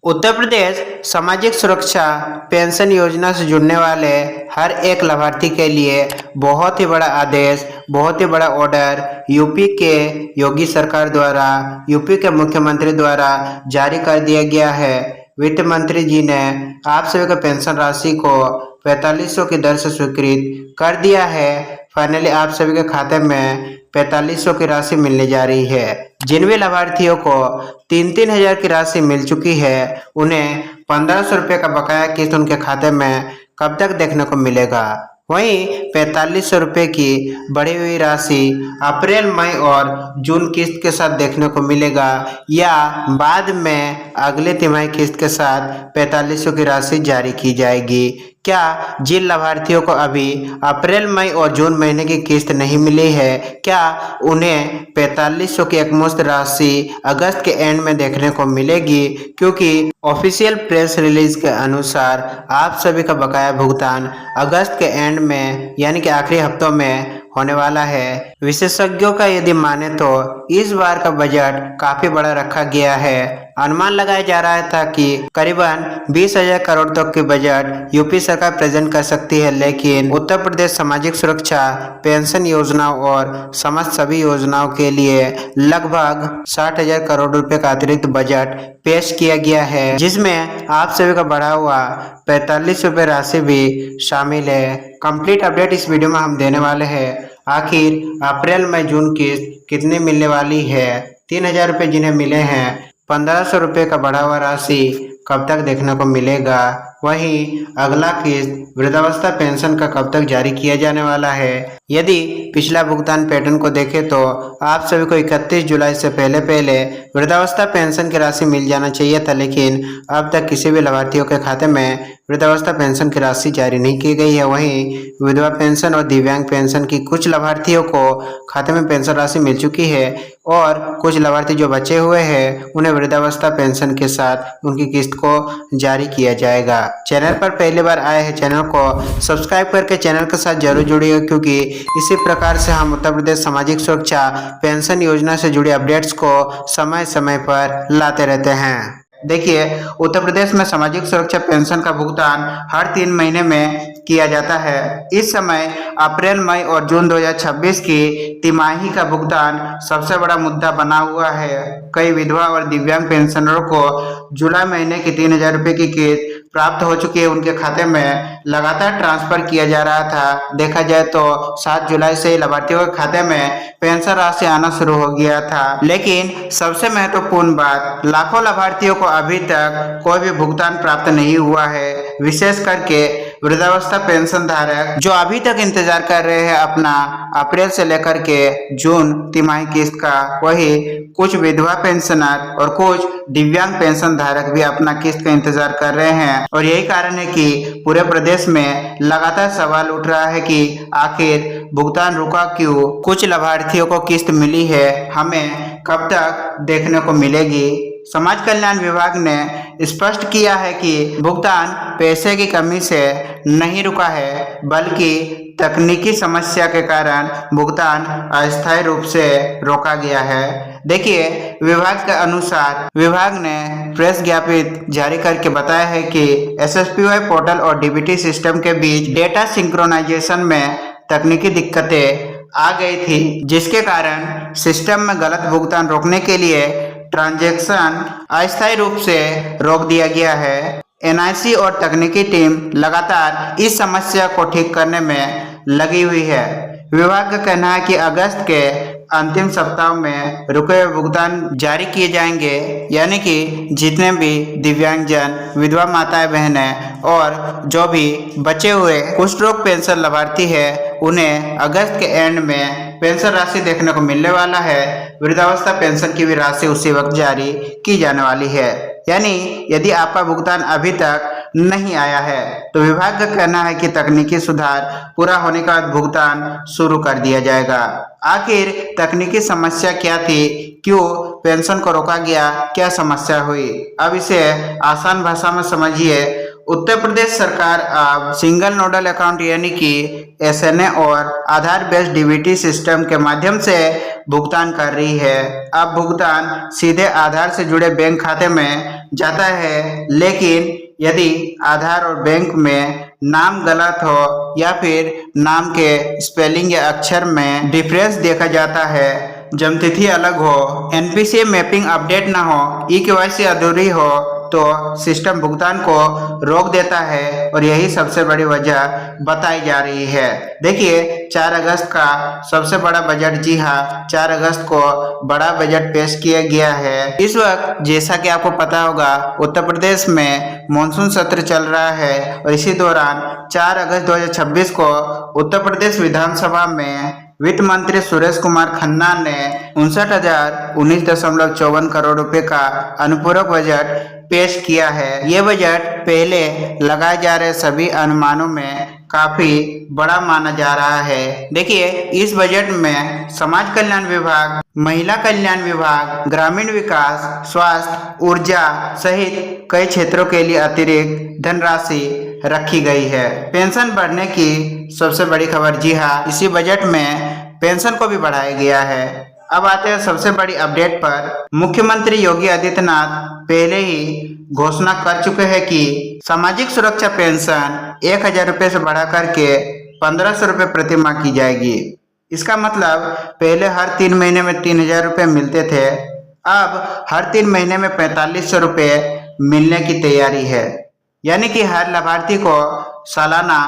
उत्तर प्रदेश सामाजिक सुरक्षा पेंशन योजना से जुड़ने वाले हर एक लाभार्थी के लिए बहुत ही बड़ा आदेश, बहुत ही बड़ा ऑर्डर यूपी के योगी सरकार द्वारा, यूपी के मुख्यमंत्री द्वारा जारी कर दिया गया है। वित्त मंत्री जी ने आप सभी को पेंशन राशि को 4500 की दर से स्वीकृत कर दिया है। फाइनली आप सभी के खाते में 4500 की राशि मिलने जा रही है। जिन भी लाभार्थियों को 3-3 हजार की राशि मिल चुकी है, उन्हें 1500 रुपये का बकाया किस्त उनके खाते में कब तक देखने को मिलेगा। वहीं 4500 रुपये की बढ़ी हुई राशि अप्रैल, मई और जून किस्त के साथ देखने को मिलेगा या बाद में अगले तिमाही किस्त के साथ 4500 की राशि जारी की जाएगी। क्या जिन लाभार्थियों को अभी अप्रैल, मई और जून महीने की किस्त नहीं मिली है, क्या उन्हें 4500 की एकमुश्त राशि अगस्त के एंड में देखने को मिलेगी? क्योंकि ऑफिशियल प्रेस रिलीज के अनुसार आप सभी का बकाया भुगतान अगस्त के एंड में यानी कि आखिरी हफ्तों में होने वाला है। विशेषज्ञों का यदि माने तो इस बार का बजट काफी बड़ा रखा गया है। अनुमान लगाया जा रहा था कि करीबन 20,000 करोड़ तक की बजट यूपी सरकार प्रेजेंट कर सकती है, लेकिन उत्तर प्रदेश सामाजिक सुरक्षा पेंशन योजनाओं और समस्त सभी योजनाओं के लिए लगभग 60,000 करोड़ रुपए का अतिरिक्त बजट पेश किया गया है, जिसमें आप सभी का बढ़ा हुआ 45 रुपये राशि भी शामिल है। कंप्लीट अपडेट इस वीडियो में हम देने वाले हैं। आखिर अप्रैल, मई, जून किस्त कितनी मिलने वाली है? 3,000 रुपये जिन्हें मिले हैं, 1500 रुपये का बढ़ा हुआ राशि कब तक देखने को मिलेगा? वहीं अगला किस्त वृद्धावस्था पेंशन का कब तक जारी किया जाने वाला है? यदि पिछला भुगतान पैटर्न को देखें तो आप सभी को 31 जुलाई से पहले वृद्धावस्था पेंशन की राशि मिल जाना चाहिए था, लेकिन अब तक किसी भी लाभार्थियों के खाते में वृद्धावस्था पेंशन की राशि जारी नहीं की गई है। वहीं विधवा पेंशन और दिव्यांग पेंशन की कुछ लाभार्थियों को खाते में पेंशन राशि मिल चुकी है और कुछ लाभार्थी जो बचे हुए हैं उन्हें वृद्धावस्था पेंशन के साथ उनकी किस्त को जारी किया जाएगा। चैनल पर पहली बार आए हैं, चैनल को सब्सक्राइब करके चैनल के साथ जरूर जुड़िए, क्योंकि इसी प्रकार से हम उत्तर प्रदेश सामाजिक सुरक्षा पेंशन योजना से जुड़े अपडेट्स को समय समय पर लाते रहते हैं। देखिए, उत्तर प्रदेश में सामाजिक सुरक्षा पेंशन का भुगतान हर 3 महीने में किया जाता है। इस समय अप्रैल, मई और जून 2026 की तिमाही का भुगतान सबसे बड़ा मुद्दा बना हुआ है। कई विधवा और दिव्यांग पेंशनरों को जुलाई महीने की 3,000 रुपये की किस्त प्राप्त हो चुकी है। उनके खाते में लगातार ट्रांसफर किया जा रहा था। देखा जाए तो 7 जुलाई से लाभार्थियों के खाते में पेंशन राशि आना शुरू हो गया था, लेकिन सबसे महत्वपूर्ण बात, लाखों लाभार्थियों को अभी तक कोई भी भुगतान प्राप्त नहीं हुआ है। विशेष करके वृद्धावस्था पेंशन धारक जो अभी तक इंतजार कर रहे हैं अपना अप्रैल से लेकर के जून तिमाही किस्त का, वही कुछ विधवा पेंशनर और कुछ दिव्यांग पेंशन धारक भी अपना किस्त का इंतजार कर रहे हैं। और यही कारण है कि पूरे प्रदेश में लगातार सवाल उठ रहा है कि आखिर भुगतान रुका क्यों? कुछ लाभार्थियों को किस्त मिली है, हमें कब तक देखने को मिलेगी? समाज कल्याण विभाग ने स्पष्ट किया है कि भुगतान पैसे की कमी से नहीं रुका है, बल्कि तकनीकी समस्या के कारण भुगतान अस्थायी रूप से रोका गया है। देखिए, विभाग के अनुसार विभाग ने प्रेस ज्ञापित जारी करके बताया है कि SSPY पोर्टल और DBT सिस्टम के बीच डेटा सिंक्रोनाइजेशन में तकनीकी दिक्कतें आ गई थी, जिसके कारण सिस्टम में गलत भुगतान रोकने के लिए ट्रांजैक्शन अस्थायी रूप से रोक दिया गया है। NIC और तकनीकी टीम लगातार इस समस्या को ठीक करने में लगी हुई है। विभाग का कहना है कि अगस्त के अंतिम सप्ताह में रुके हुए भुगतान जारी किए जाएंगे, यानी कि जितने भी दिव्यांगजन, विधवा माताएं बहनें और जो भी बचे हुए कुष्ठ रोग पेंशन लाभार्थी है, उन्हें अगस्त के एंड में पेंशन राशि देखने को मिलने वाला है। वृद्धावस्था पेंशन की भी राशि उसी वक्त जारी की जाने वाली है। यानी यदि आपका भुगतान अभी तक नहीं आया है तो विभाग का कहना है कि तकनीकी सुधार पूरा होने के बाद भुगतान शुरू कर दिया जाएगा। आखिर तकनीकी समस्या क्या थी? क्यों पेंशन को रोका गया? क्या समस्या हुई? अब इसे आसान भाषा में समझिए। उत्तर प्रदेश सरकार अब सिंगल नोडल अकाउंट यानी कि SNA और आधार बेस्ड DBT सिस्टम के माध्यम से भुगतान कर रही है। अब भुगतान सीधे आधार से जुड़े बैंक खाते में जाता है, लेकिन यदि आधार और बैंक में नाम गलत हो या फिर नाम के स्पेलिंग या अक्षर में डिफरेंस देखा जाता है, जन्मतिथि अलग हो, एनपीसी मैपिंग अपडेट ना हो, ई-केवाईसी अधूरी हो, तो सिस्टम भुगतान को रोक देता है और यही सबसे बड़ी वजह बताई जा रही है। देखिए 4 अगस्त का सबसे बड़ा बजट, जी हाँ 4 अगस्त को बड़ा बजट पेश किया गया है। इस वक्त जैसा कि आपको पता होगा उत्तर प्रदेश में मानसून सत्र चल रहा है और इसी दौरान 4 अगस्त 2026 को उत्तर प्रदेश विधानसभा में वित्त मंत्री सुरेश कुमार खन्ना ने 59,019.54 करोड़ रुपए का अनुपूरक बजट पेश किया है। ये बजट पहले लगाए जा रहे सभी अनुमानों में काफी बड़ा माना जा रहा है। देखिए इस बजट में समाज कल्याण विभाग, महिला कल्याण विभाग, ग्रामीण विकास, स्वास्थ्य, ऊर्जा सहित कई क्षेत्रों के लिए अतिरिक्त धनराशि रखी गई है। पेंशन बढ़ने की सबसे बड़ी खबर, जी हाँ इसी बजट में पेंशन को भी बढ़ाया गया है। अब आते हैं सबसे बड़ी अपडेट पर। मुख्यमंत्री योगी आदित्यनाथ पहले ही घोषणा कर चुके हैं कि सामाजिक सुरक्षा पेंशन 1,000 रुपये से बढ़ा करके 1,500 रुपये प्रति माह की जाएगी। इसका मतलब पहले हर 3 महीने में 3,000 रुपये मिलते थे, अब हर 3 महीने में 4,500 रुपये मिलने की तैयारी है। यानी कि हर लाभार्थी को सालाना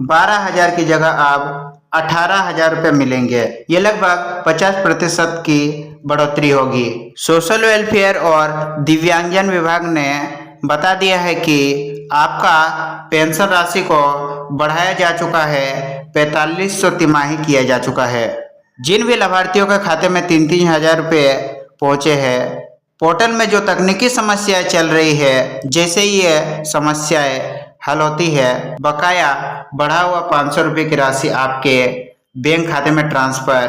12,000 की जगह अब 18,000 रुपये मिलेंगे। ये लगभग 50% की बढ़ोतरी होगी। सोशल वेलफेयर और दिव्यांगजन विभाग ने बता दिया है कि आपका पेंशन राशि को बढ़ाया जा चुका है, 4,500 तिमाही किया जा चुका है। जिन भी लाभार्थियों के खाते में 3-3 हज़ार रुपये पहुँचे हैं, पोर्टल में जो तकनीकी समस्याएं चल रही है, जैसे ये समस्याएं हल होती है, बकाया बढ़ा हुआ 500 रुपये की राशि आपके बैंक खाते में ट्रांसफर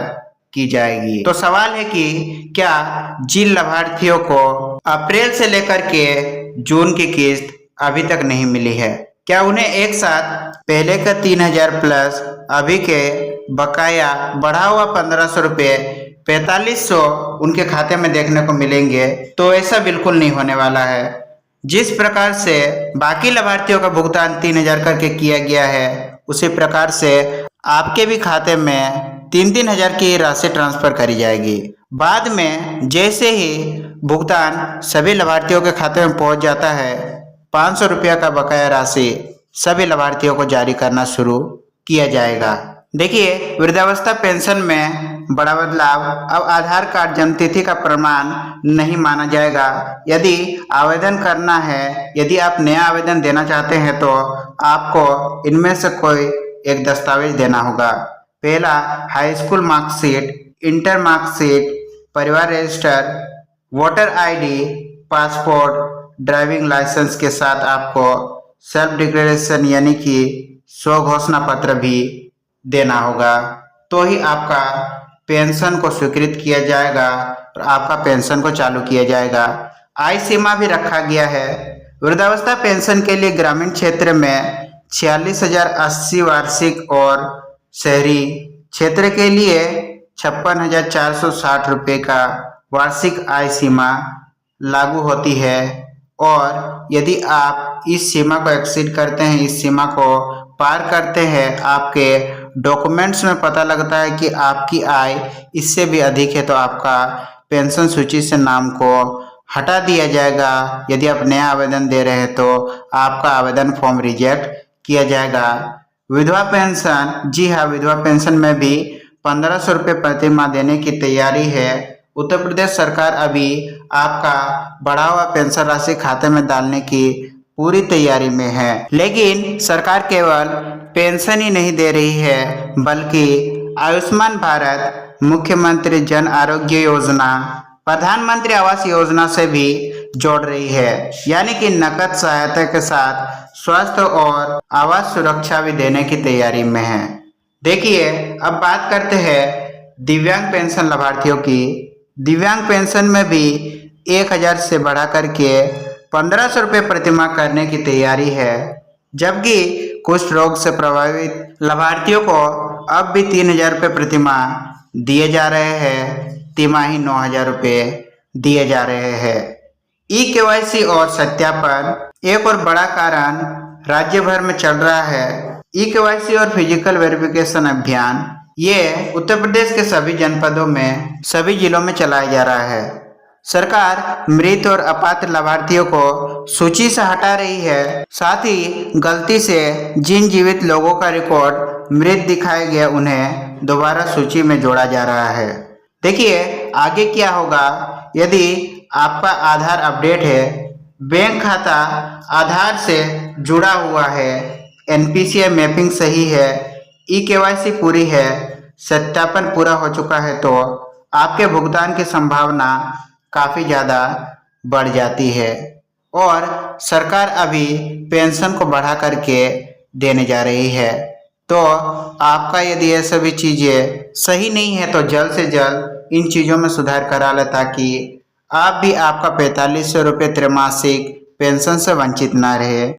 की जाएगी। तो सवाल है कि क्या जिन लाभार्थियों को अप्रैल से लेकर के जून की किस्त अभी तक नहीं मिली है, क्या उन्हें एक साथ पहले का 3,000 प्लस अभी के बकाया बढ़ा हुआ 1,500 रुपये 4,500 उनके खाते में देखने को मिलेंगे? तो ऐसा बिल्कुल नहीं होने वाला है। जिस प्रकार से बाकी लाभार्थियों का भुगतान 3,000 करके किया गया है, उसी प्रकार से आपके भी खाते में 3-3 हज़ार की राशि ट्रांसफर करी जाएगी। बाद में जैसे ही भुगतान सभी लाभार्थियों के खाते में पहुंच जाता है, 500 रुपया का बकाया राशि सभी लाभार्थियों को जारी करना शुरू किया जाएगा। देखिए वृद्धावस्था पेंशन में बड़ा बदलाव, अब आधार कार्ड जन्मतिथि का प्रमाण नहीं माना जाएगा। यदि आवेदन करना है, यदि आप नया आवेदन देना चाहते हैं, तो आपको इनमें से कोई एक दस्तावेज देना होगा। पहला high school marksheet, inter marksheet, परिवार register, voter ID, passport, driving licence के साथ आपको सेल्फ डिक्लेरेशन यानी कि स्व घोषणा पत्र भी देना होगा, तो ही आपका पेंशन को स्वीकृत किया जाएगा और आपका पेंशन को चालू किया जाएगा। आय सीमा भी रखा गया है। वृद्धावस्था पेंशन के लिए ग्रामीण क्षेत्र में 46,080 वार्षिक और शहरी क्षेत्र के लिए 56,460 रुपये का वार्षिक आय सीमा लागू होती है। और यदि आप इस सीमा को एक्सीड करते हैं, इस सीमा को पार करते हैं, आपके डॉक्यूमेंट्स में पता लगता है कि आपकी आय इससे भी अधिक है, तो आपका पेंशन सूची से नाम को हटा दिया जाएगा। यदि आप नया आवेदन दे रहे हैं तो आपका आवेदन फॉर्म रिजेक्ट किया जाएगा। विधवा पेंशन, जी हाँ विधवा पेंशन में भी 1,500 रुपये प्रति माह देने की तैयारी है। उत्तर प्रदेश सरकार अभी आपका बढ़ा हुआ पेंशन राशि खाते में डालने की पूरी तैयारी में है। लेकिन सरकार केवल पेंशन ही नहीं दे रही है, बल्कि आयुष्मान भारत, मुख्यमंत्री जन आरोग्य योजना, प्रधानमंत्री आवास योजना से भी जोड़ रही है। यानी कि नकद सहायता के साथ स्वास्थ्य और आवास सुरक्षा भी देने की तैयारी में है। देखिए अब बात करते हैं दिव्यांग पेंशन लाभार्थियों की। दिव्यांग पेंशन में भी 1,000 से बढ़ा करके 1,500 रुपये प्रति माह करने की तैयारी है, जबकि कुष्ठ रोग से प्रभावित लाभार्थियों को अब भी 3,000 रुपये प्रति माह दिए जा रहे हैं, तिमाही 9,000 रुपये दिए जा रहे हैं। ई-केवाईसी और सत्यापन एक और बड़ा कारण राज्य भर में चल रहा है। ई-केवाईसी और फिजिकल वेरिफिकेशन अभियान ये उत्तर प्रदेश के सभी जनपदों में, सभी जिलों में चलाया जा रहा है। सरकार मृत और अपात्र लाभार्थियों को सूची से हटा रही है। साथ ही गलती से जिन जीवित लोगों का रिकॉर्ड मृत दिखाया गया उन्हें दोबारा सूची में जोड़ा जा रहा है। देखिए आगे क्या होगा। यदि आपका आधार अपडेट है, बैंक खाता आधार से जुड़ा हुआ है, एनपीसीआई मैपिंग सही है, ई-केवाईसी पूरी है, सत्यापन पूरा हो चुका है, तो आपके भुगतान की संभावना काफ़ी ज़्यादा बढ़ जाती है। और सरकार अभी पेंशन को बढ़ा करके देने जा रही है। तो आपका यदि ये सभी चीज़ें सही नहीं है तो जल्द से जल्द इन चीज़ों में सुधार करा लें, ताकि आप भी आपका 4500 रुपये त्रैमासिक पेंशन से वंचित ना रहे।